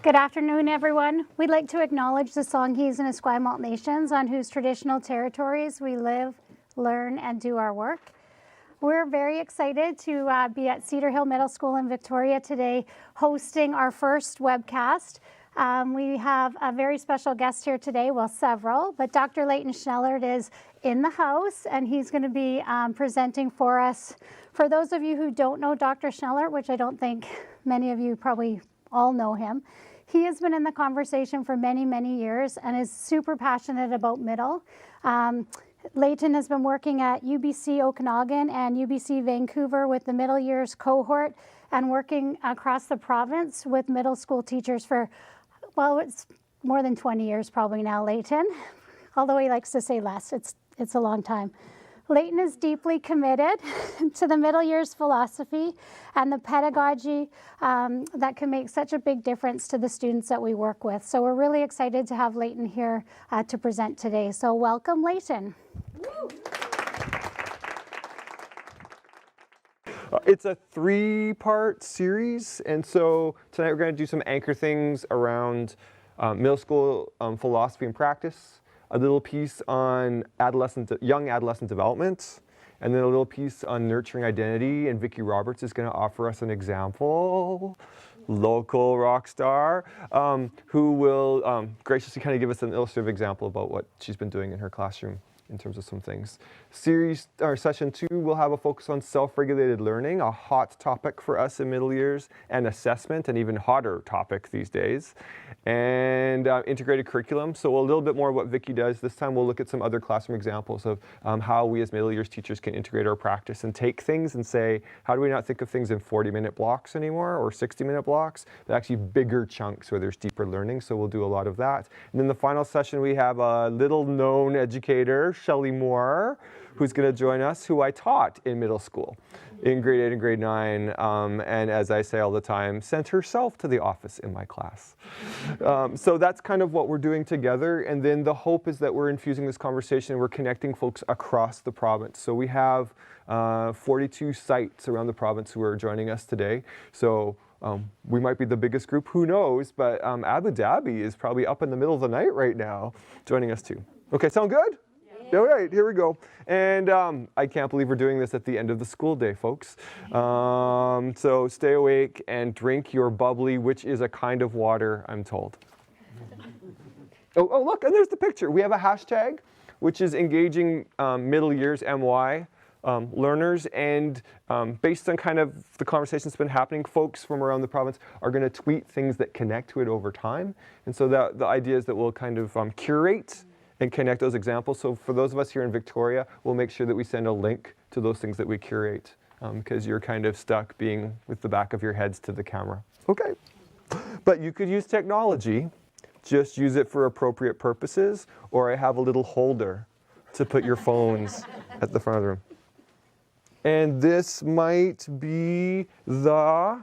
Good afternoon, everyone. We'd like to acknowledge the Songhees and Esquimalt nations on whose traditional territories we live, learn, and do our work. We're very excited to be at Cedar Hill Middle School in Victoria today, hosting our first webcast. We have a very special guest here today, well, several, but Dr. Leighton Schnellert is in the house, and he's going to be presenting for us. For those of you who don't know Dr. Schnellert, which I don't think many of you probably all know him, he has been in the conversation for many, many years and is super passionate about middle. Leighton has been working at UBC Okanagan and UBC Vancouver with the middle years cohort and working across the province with middle school teachers for, well, it's more than 20 years probably now, Leighton, although he likes to say less. It's a long time. Leighton is deeply committed to the middle years philosophy and the pedagogy that can make such a big difference to the students that we work with. So we're really excited to have Leighton here to present today. So welcome, Leighton. It's a three-part series, and so tonight we're going to do some anchor things around middle school philosophy and practice, a little piece on young adolescent development, and then a little piece on nurturing identity, and Vicki Roberts is going to offer us an example, local rock star, who will graciously kind of give us an illustrative example about what she's been doing in her classroom in terms of some things. Session 2 will have a focus on self-regulated learning, a hot topic for us in middle years, and assessment, an even hotter topic these days, and integrated curriculum. So a little bit more of what Vicki does. This time we'll look at some other classroom examples of how we as middle years teachers can integrate our practice and take things and say, how do we not think of things in 40-minute blocks anymore or 60-minute blocks, but actually bigger chunks where there's deeper learning. So we'll do a lot of that. And then the final session we have a little-known educator, Shelley Moore, who's going to join us, who I taught in middle school in grade 8 and grade 9, and as I say all the time, sent herself to the office in my class. So that's kind of what we're doing together, and then the hope is that we're infusing this conversation and we're connecting folks across the province. So we have 42 sites around the province who are joining us today. So we might be the biggest group, who knows, but Abu Dhabi is probably up in the middle of the night right now joining us too. Okay, sound good? All right, here we go. And I can't believe we're doing this at the end of the school day, folks. So stay awake and drink your bubbly, which is a kind of water, I'm told. Oh, look, and there's the picture. We have a hashtag, which is engaging middle years MY learners. And based on kind of the conversation that's been happening, folks from around the province are going to tweet things that connect to it over time. And so the idea is that we'll kind of curate and connect those examples. So for those of us here in Victoria, we'll make sure that we send a link to those things that we curate, because you're kind of stuck being with the back of your heads to the camera. Okay. But you could use technology, just use it for appropriate purposes, or I have a little holder to put your phones at the front of the room. And this might be the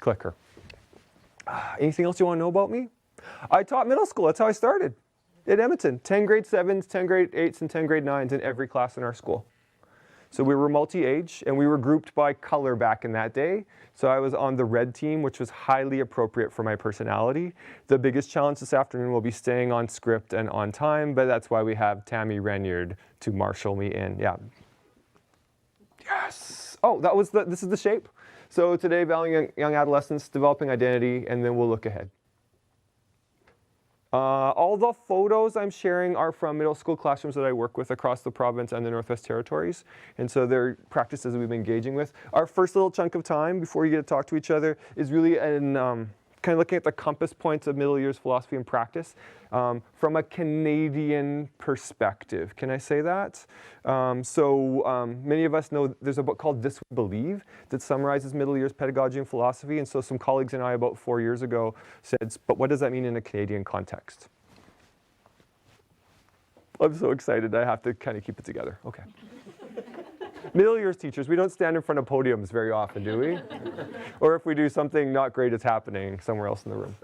clicker. Anything else you want to know about me? I taught middle school. That's how I started at Edmonton. 10 grade 7s, 10 grade 8s, and 10 grade 9s in every class in our school. So we were multi-age, and we were grouped by color back in that day. So I was on the red team, which was highly appropriate for my personality. The biggest challenge this afternoon will be staying on script and on time, but that's why we have Tammy Renyard to marshal me in. Yeah. Yes. Oh, this is the shape. So today, valuing young adolescents, developing identity, and then we'll look ahead. All the photos I'm sharing are from middle school classrooms that I work with across the province and the Northwest Territories. And so they're practices we've been engaging with. Our first little chunk of time before you get to talk to each other is really kind of looking at the compass points of middle years philosophy and practice from a Canadian perspective. Can I say that? Many of us know there's a book called This We Believe that summarizes middle years pedagogy and philosophy. And so some colleagues and I about 4 years ago said, but what does that mean in a Canadian context? I'm so excited. I have to kind of keep it together. Okay. Middle years teachers, we don't stand in front of podiums very often, do we? Or if we do, something not great is happening somewhere else in the room.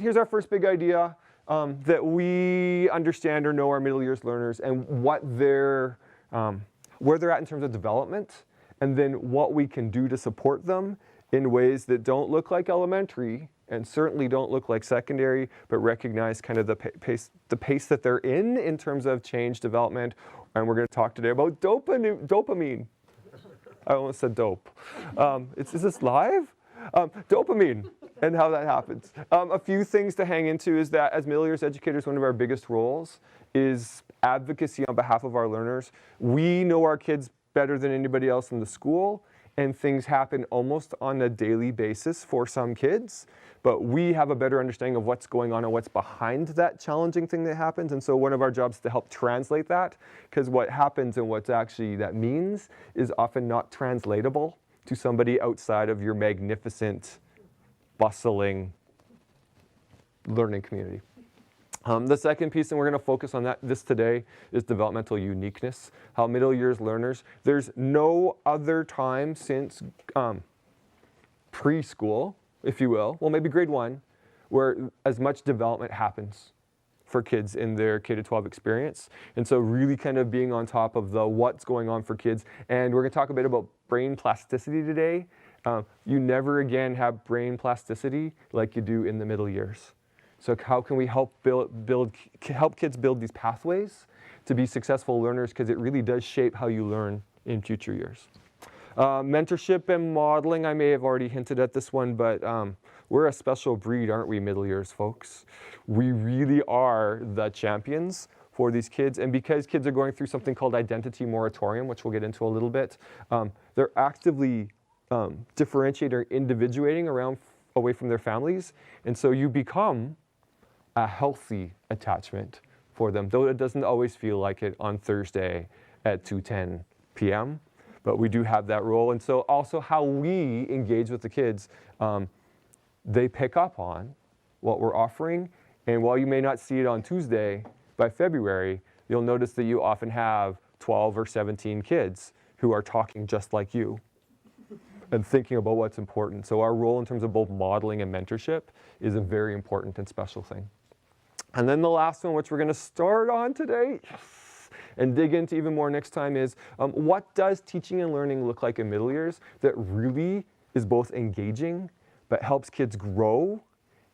Here's our first big idea, that we understand or know our middle years learners and what where they're at in terms of development, and then what we can do to support them in ways that don't look like elementary and certainly don't look like secondary, but recognize kind of the pace that they're in terms of change development. And we're going to talk today about dopamine. I almost said dope. Is this live? Dopamine and how that happens. A few things to hang into is that as middle years educators, one of our biggest roles is advocacy on behalf of our learners. We know our kids better than anybody else in the school, and things happen almost on a daily basis for some kids, but we have a better understanding of what's going on and what's behind that challenging thing that happens. And so one of our jobs is to help translate that, because what happens and what's actually that means is often not translatable to somebody outside of your magnificent, bustling learning community. The second piece, and we're going to focus on this today, is developmental uniqueness. How middle years learners, there's no other time since preschool, if you will, well maybe grade 1, where as much development happens for kids in their K-12 experience. And so really kind of being on top of the what's going on for kids. And we're going to talk a bit about brain plasticity today. You never again have brain plasticity like you do in the middle years. So how can we help help kids build these pathways to be successful learners, because it really does shape how you learn in future years. Mentorship and modeling, I may have already hinted at this one, but we're a special breed, aren't we, middle years folks? We really are the champions for these kids, and because kids are going through something called identity moratorium, which we'll get into a little bit, they're actively differentiating or individuating away from their families, and so you become a healthy attachment for them, though it doesn't always feel like it on Thursday at 2:10 p.m., but we do have that role. And so also how we engage with the kids, they pick up on what we're offering, and while you may not see it on Tuesday, by February, you'll notice that you often have 12 or 17 kids who are talking just like you and thinking about what's important. So our role in terms of both modeling and mentorship is a very important and special thing. And then the last one, which we're going to start on today and dig into even more next time, is what does teaching and learning look like in middle years that really is both engaging but helps kids grow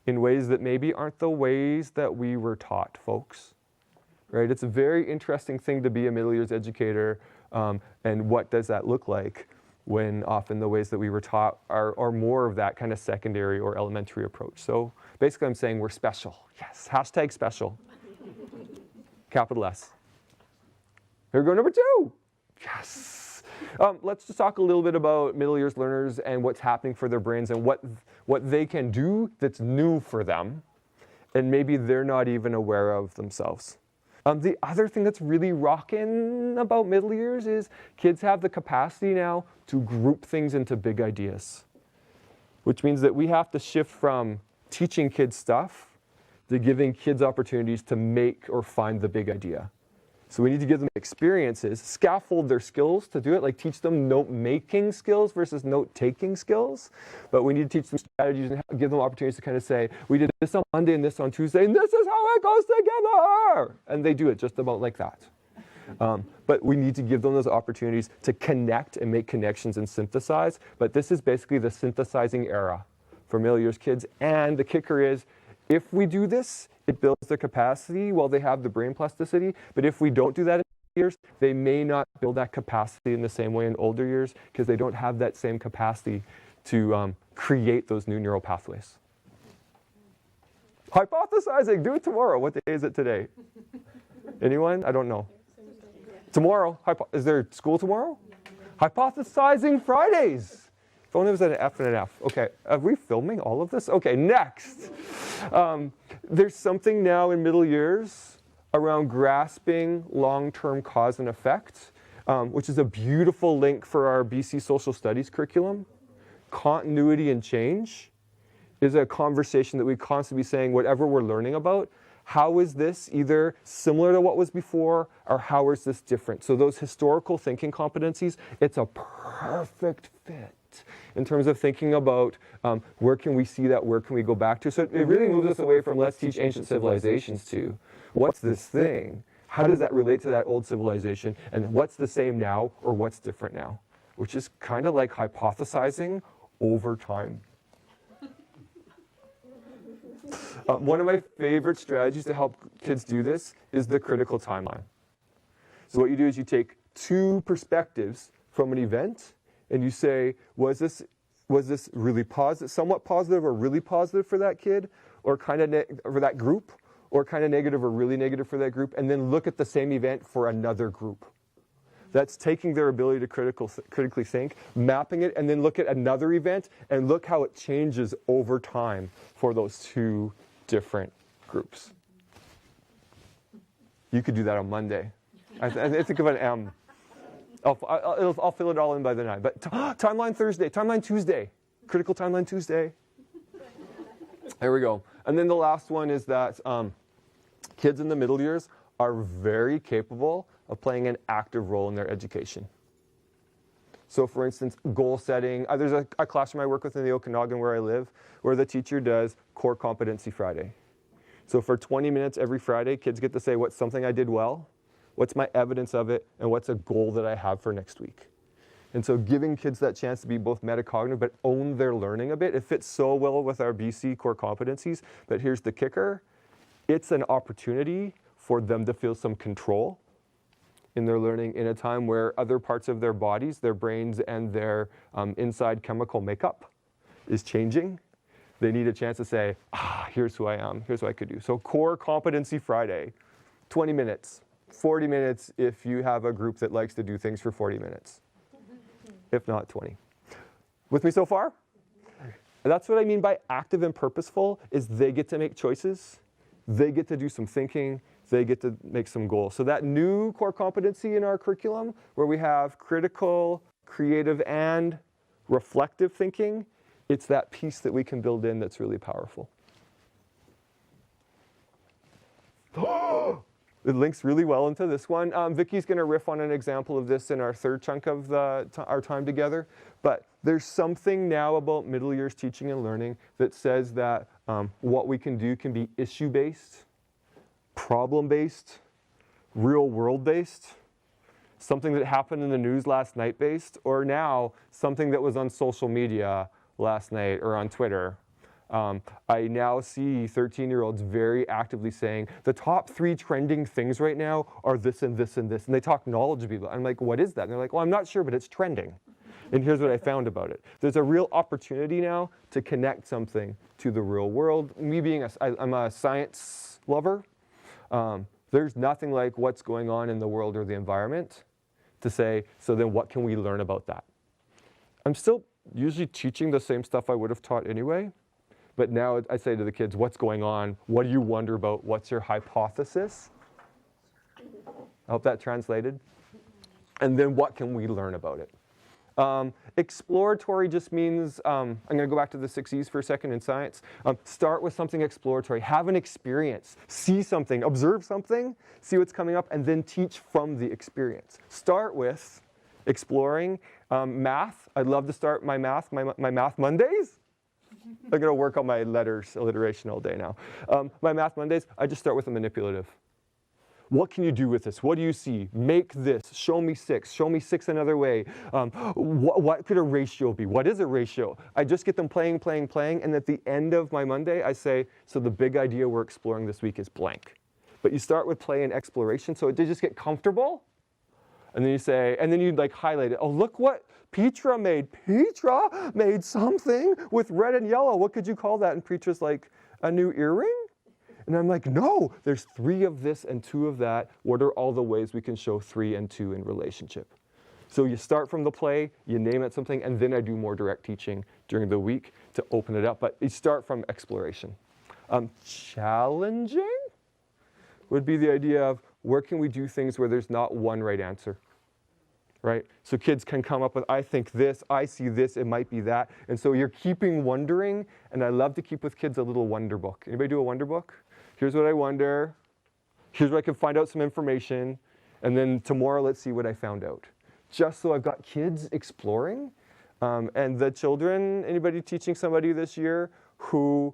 in ways that maybe aren't the ways that we were taught, folks. Right? It's a very interesting thing to be a middle years educator, and what does that look like when often the ways that we were taught are more of that kind of secondary or elementary approach. So basically I'm saying we're special. Yes, hashtag special. Capital S. Here we go, number 2. Yes. Let's just talk a little bit about middle years learners and what's happening for their brains and what they can do that's new for them, and maybe they're not even aware of themselves. The other thing that's really rocking about middle years is kids have the capacity now to group things into big ideas, which means that we have to shift from teaching kids stuff to giving kids opportunities to make or find the big idea. So we need to give them experiences, scaffold their skills to do it, like teach them note-making skills versus note-taking skills. But we need to teach them strategies and give them opportunities to kind of say, we did this on Monday and this on Tuesday, and this is how it goes together. And they do it just about like that. But we need to give them those opportunities to connect and make connections and synthesize. But this is basically the synthesizing era for middle years kids. And the kicker is, if we do this, it builds their capacity while they have the brain plasticity. But if we don't do that in years, they may not build that capacity in the same way in older years, because they don't have that same capacity to create those new neural pathways. Hypothesizing, do it tomorrow. What day is it today? Anyone? I don't know. Tomorrow. Is there school tomorrow? Hypothesizing Fridays. If only it was an F and an F. Okay, are we filming all of this? Okay, next. There's something now in middle years around grasping long-term cause and effect, which is a beautiful link for our BC Social Studies curriculum. Continuity and change is a conversation that we constantly be saying, whatever we're learning about, how is this either similar to what was before, or how is this different? So those historical thinking competencies, it's a perfect fit in terms of thinking about where can we see that, where can we go back to. So it really moves us away from let's teach ancient civilizations to what's this thing? How does that relate to that old civilization? And what's the same now, or what's different now? Which is kind of like hypothesizing over time. One of my favorite strategies to help kids do this is the critical timeline. So what you do is you take two perspectives from an event and you say, was this really positive, somewhat positive or really positive for that kid, or kind of for that group, or kind of negative or really negative for that group, and then look at the same event for another group. That's taking their ability to critically think, mapping it, and then look at another event and look how it changes over time for those two different groups. You could do that on Monday. I think of an M. I'll fill it all in by the 9. But timeline Thursday, timeline Tuesday, critical timeline Tuesday. There we go. And then the last one is that kids in the middle years are very capable of playing an active role in their education. So for instance, goal setting. There's a classroom I work with in the Okanagan where I live, where the teacher does Core Competency Friday. So for 20 minutes every Friday, kids get to say what's something I did well, what's my evidence of it, and what's a goal that I have for next week. And so giving kids that chance to be both metacognitive but own their learning a bit, it fits so well with our BC core competencies. But here's the kicker. It's an opportunity for them to feel some control in their learning in a time where other parts of their bodies, their brains, and their inside chemical makeup is changing. They need a chance to say, here's who I am, here's what I could do. So Core Competency Friday, 20 minutes, 40 minutes if you have a group that likes to do things for 40 minutes, if not 20. With me so far? That's what I mean by active and purposeful, is they get to make choices, they get to do some thinking, they get to make some goals. So that new core competency in our curriculum, where we have critical, creative, and reflective thinking, it's that piece that we can build in that's really powerful. It links really well into this one. Vicky's going to riff on an example of this in our third chunk of our time together. But there's something now about middle years teaching and learning that says that what we can do can be issue-based, problem-based, real-world-based, something that happened in the news last night based, or now something that was on social media last night or on Twitter. I now see 13-year-olds very actively saying, the top 3 trending things right now are this and this and this. And they talk knowledgeably about it. I'm like, what is that? And they're like, well, I'm not sure, but it's trending. And here's what I found about it. There's a real opportunity now to connect something to the real world. Me being I'm a science lover. There's nothing like what's going on in the world or the environment to say, so then what can we learn about that? I'm still usually teaching the same stuff I would have taught anyway. But now I say to the kids, what's going on? What do you wonder about? What's your hypothesis? I hope that translated. And then what can we learn about it? Exploratory just means, I'm going to go back to the 6 E's for a second in science. Start with something exploratory. Have an experience. See something. Observe something. See what's coming up. And then teach from the experience. Start with exploring math. I'd love to start my math Mondays. I'm going to work on my letters, alliteration all day now. My math Mondays, I just start with a manipulative. What can you do with this? What do you see? Make this. Show me 6. Show me 6 another way. What could a ratio be? What is a ratio? I just get them playing, and at the end of my Monday, I say, so the big idea we're exploring this week is blank. But you start with play and exploration, so they just get comfortable. And then you say, and then you like highlight it. Oh, look what Petra made. Petra made something with red and yellow. What could you call that? And Petra's like, a new earring? And I'm like, no, there's 3 of this and 2 of that. What are all the ways we can show 3 and 2 in relationship? So you start from the play, you name it something, and then I do more direct teaching during the week to open it up. But you start from exploration. Challenging would be the idea of where can we do things where there's not one right answer, right? So kids can come up with, I think this, I see this, it might be that. And so you're keeping wondering, and I love to keep with kids a little wonder book. Anybody do a wonder book? Here's what I wonder. Here's where I can find out some information. And then tomorrow, let's see what I found out. Just so I've got kids exploring. And the children, anybody teaching somebody this year who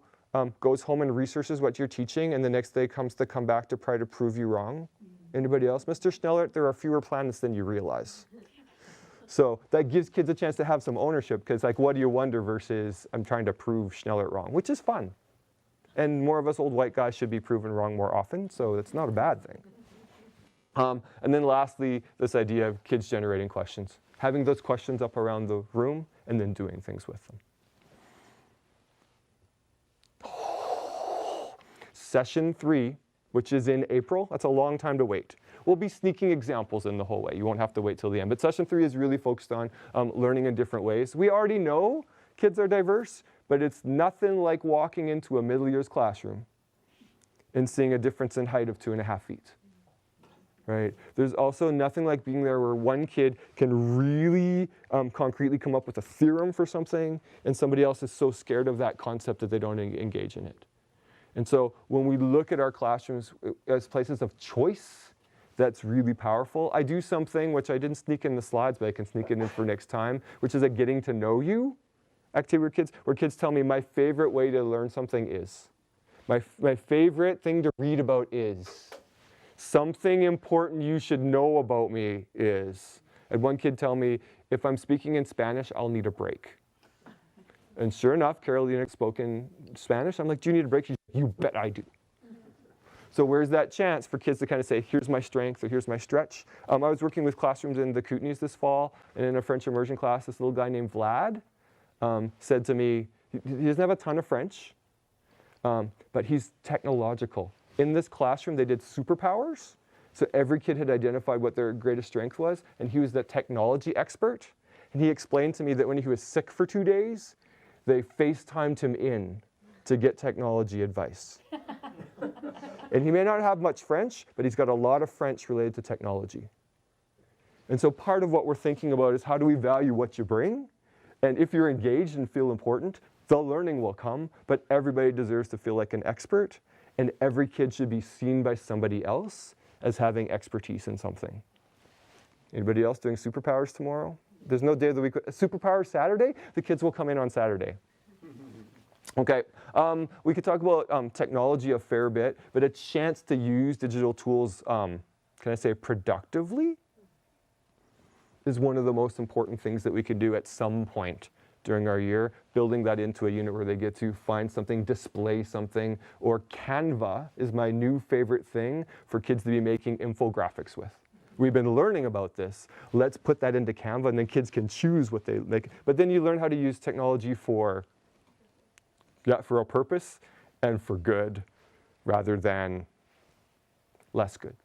goes home and researches what you're teaching and the next day comes to come back to try to prove you wrong? Anybody else? Mr. Schnellert, there are fewer planets than you realize. So that gives kids a chance to have some ownership, because like, what do you wonder versus I'm trying to prove Schneller wrong, which is fun. And more of us old white guys should be proven wrong more often, so it's not a bad thing. And then lastly, this idea of kids generating questions. Having those questions up around the room and then doing things with them. Session 3, which is in April, that's a long time to wait. We'll be sneaking examples in the whole way. You won't have to wait till the end. But session 3 is really focused on learning in different ways. We already know kids are diverse, but it's nothing like walking into a middle years classroom and seeing a difference in height of 2.5 feet. Right? There's also nothing like being there where one kid can really concretely come up with a theorem for something, and somebody else is so scared of that concept that they don't engage in it. And so when we look at our classrooms as places of choice, that's really powerful. I do something which I didn't sneak in the slides, but I can sneak it in for next time, which is a getting to know you activity with kids, where kids tell me my favorite way to learn something is. My favorite thing to read about is. Something important you should know about me is. And one kid tell me, if I'm speaking in Spanish, I'll need a break. And sure enough, Carolina spoke in Spanish. I'm like, do you need a break? She's like, you bet I do. So where's that chance for kids to kind of say, here's my strength or here's my stretch? I was working with classrooms in the Kootenays this fall, and in a French immersion class, this little guy named Vlad said to me, he doesn't have a ton of French, but he's technological. In this classroom, they did superpowers. So every kid had identified what their greatest strength was, and he was the technology expert. And he explained to me that when he was sick for 2 days, they FaceTimed him in to get technology advice. And he may not have much French, but he's got a lot of French related to technology. And so part of what we're thinking about is, how do we value what you bring? And if you're engaged and feel important, the learning will come, but everybody deserves to feel like an expert, and every kid should be seen by somebody else as having expertise in something. Anybody else doing superpowers tomorrow? There's no day of the week. Superpower Saturday, the kids will come in on Saturday. Okay, we could talk about technology a fair bit, but a chance to use digital tools, can I say productively, is one of the most important things that we could do at some point during our year, building that into a unit where they get to find something, display something, or Canva is my new favorite thing for kids to be making infographics with. We've been learning about this. Let's put that into Canva, and then kids can choose what they make. But then you learn how to use technology for a purpose and for good rather than less good.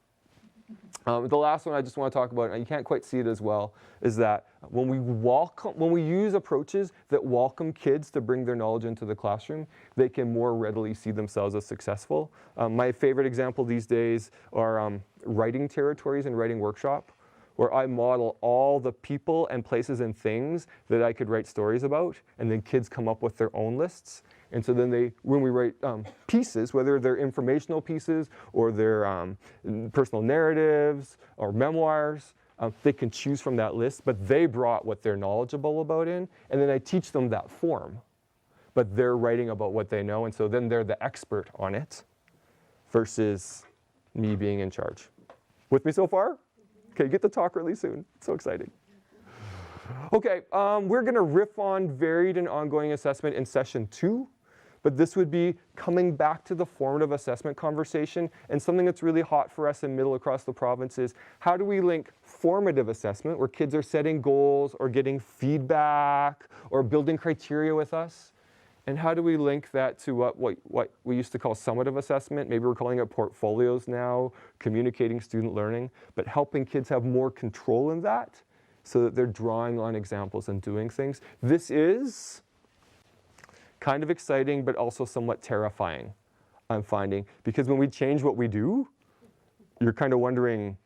The last one I just want to talk about, and you can't quite see it as well, is that when we use approaches that welcome kids to bring their knowledge into the classroom, they can more readily see themselves as successful. My favorite example these days are writing territories and writing workshop, where I model all the people and places and things that I could write stories about, and then kids come up with their own lists. And so then when we write pieces, whether they're informational pieces or they're personal narratives or memoirs, they can choose from that list, but they brought what they're knowledgeable about in, and then I teach them that form. But they're writing about what they know, and so then they're the expert on it versus me being in charge. With me so far? Okay, get to talk really soon. It's so exciting. Okay, we're going to riff on varied and ongoing assessment in session 2. But this would be coming back to the formative assessment conversation, and something that's really hot for us in middle across the province is, how do we link formative assessment, where kids are setting goals or getting feedback or building criteria with us, and how do we link that to what we used to call summative assessment? Maybe we're calling it portfolios now, communicating student learning, but helping kids have more control in that so that they're drawing on examples and doing things. This is kind of exciting, but also somewhat terrifying, I'm finding. Because when we change what we do, you're kind of wondering,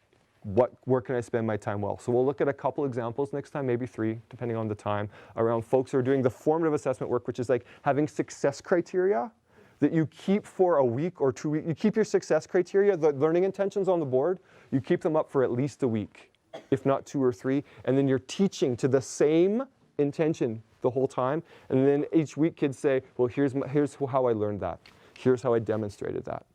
where can I spend my time well? So we'll look at a couple examples next time, maybe 3, depending on the time, around folks who are doing the formative assessment work, which is like having success criteria that you keep for a week or 2 weeks. You keep your success criteria, the learning intentions on the board, you keep them up for at least a week, if not 2 or 3, and then you're teaching to the same intention the whole time, and then each week kids say, well, here's how I learned that. Here's how I demonstrated that.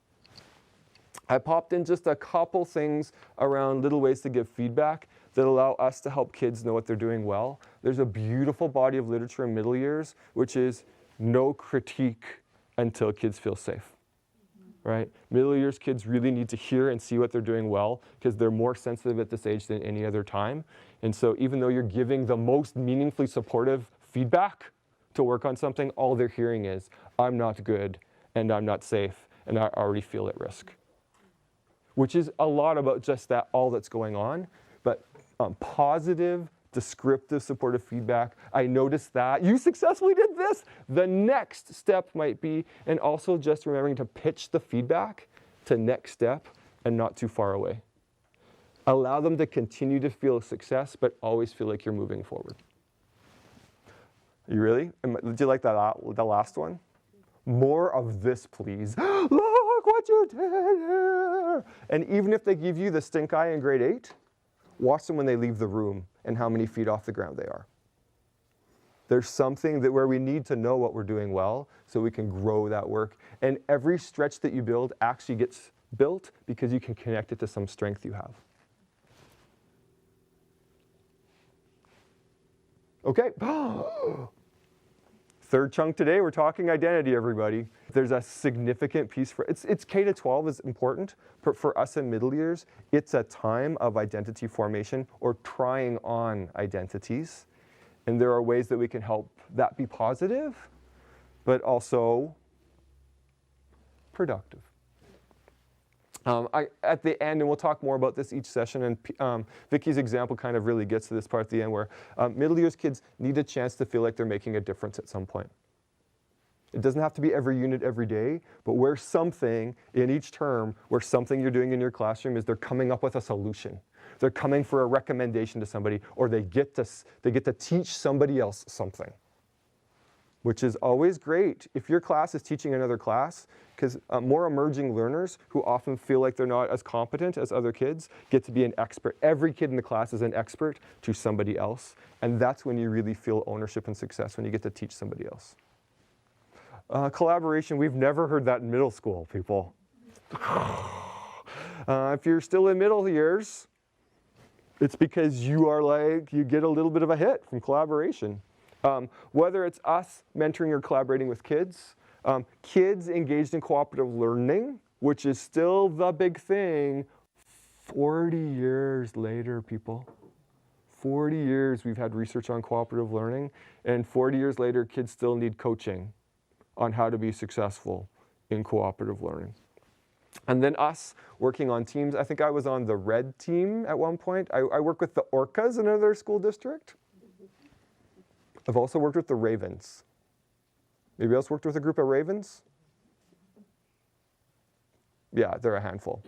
I popped in just a couple things around little ways to give feedback that allow us to help kids know what they're doing well. There's a beautiful body of literature in middle years, which is no critique until kids feel safe, right? Middle years kids really need to hear and see what they're doing well because they're more sensitive at this age than any other time. And so even though you're giving the most meaningfully supportive feedback to work on something, all they're hearing is, I'm not good and I'm not safe and I already feel at risk. Which is a lot about just that, all that's going on. But positive, descriptive, supportive feedback. I noticed that. You successfully did this. The next step might be, and also just remembering to pitch the feedback to next step and not too far away. Allow them to continue to feel success, but always feel like you're moving forward. You really? Did you like that, the last one? More of this, please. Look what you did here. And even if they give you the stink eye in grade 8, watch them when they leave the room and how many feet off the ground they are. There's something that where we need to know what we're doing well so we can grow that work. And every stretch that you build actually gets built because you can connect it to some strength you have. Okay. Third chunk today, we're talking identity, everybody. There's a significant piece for it's K-12 is important, but for us in middle years, it's a time of identity formation or trying on identities. And there are ways that we can help that be positive, but also productive. At the end, and we'll talk more about this each session, and Vicky's example kind of really gets to this part at the end where middle years kids need a chance to feel like they're making a difference at some point. It doesn't have to be every unit every day, but where something in each term, where something you're doing in your classroom is they're coming up with a solution. They're coming for a recommendation to somebody, or they get to teach somebody else something, which is always great if your class is teaching another class, because more emerging learners who often feel like they're not as competent as other kids get to be an expert. Every kid in the class is an expert to somebody else, and that's when you really feel ownership and success, when you get to teach somebody else. Collaboration, we've never heard that in middle school, people. If you're still in middle years, it's because you get a little bit of a hit from collaboration. Whether it's us mentoring or collaborating with kids, kids engaged in cooperative learning, which is still the big thing, 40 years later, people. 40 years we've had research on cooperative learning, and 40 years later, kids still need coaching on how to be successful in cooperative learning. And then us working on teams. I think I was on the red team at one point. I work with the Orcas in another school district. I've also worked with the Ravens. Anybody else worked with a group of Ravens? Yeah, they're a handful.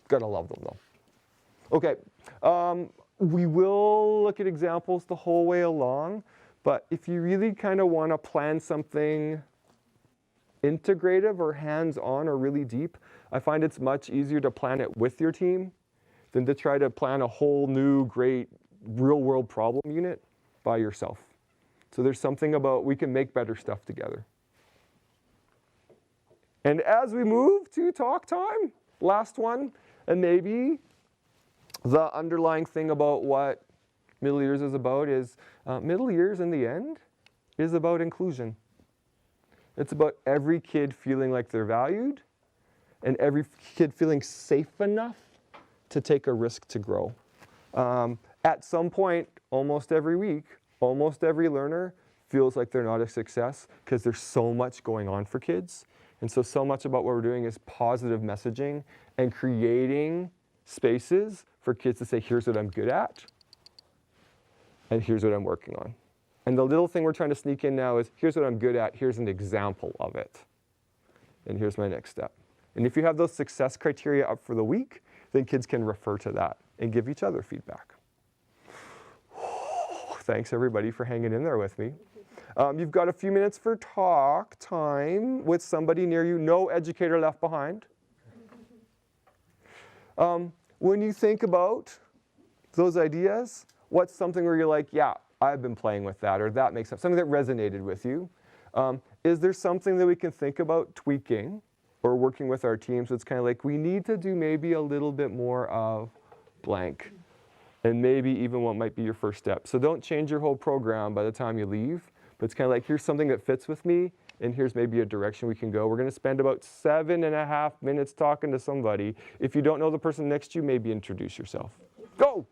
Gotta love them though. Okay, we will look at examples the whole way along, but if you really kind of want to plan something integrative or hands-on or really deep, I find it's much easier to plan it with your team than to try to plan a whole new great real-world problem unit by yourself. So there's something about we can make better stuff together. And as we move to talk time, last one, and maybe the underlying thing about what middle years is about is middle years in the end is about inclusion. It's about every kid feeling like they're valued and every kid feeling safe enough to take a risk to grow. At some point, almost every week, almost every learner feels like they're not a success because there's so much going on for kids. And so much about what we're doing is positive messaging and creating spaces for kids to say, here's what I'm good at, and here's what I'm working on. And the little thing we're trying to sneak in now is, here's what I'm good at, here's an example of it. And here's my next step. And if you have those success criteria up for the week, then kids can refer to that and give each other feedback. Thanks everybody for hanging in there with me. You've got a few minutes for talk time with somebody near you. No educator left behind. When you think about those ideas, what's something where you're like, yeah, I've been playing with that, or that makes sense, something that resonated with you. Is there something that we can think about tweaking or working with our team. So it's kind of like, we need to do maybe a little bit more of blank, and maybe even what might be your first step. So don't change your whole program by the time you leave, but it's kind of like, here's something that fits with me, and here's maybe a direction we can go. We're going to spend about 7.5 minutes talking to somebody. If you don't know the person next to you, maybe introduce yourself. Go!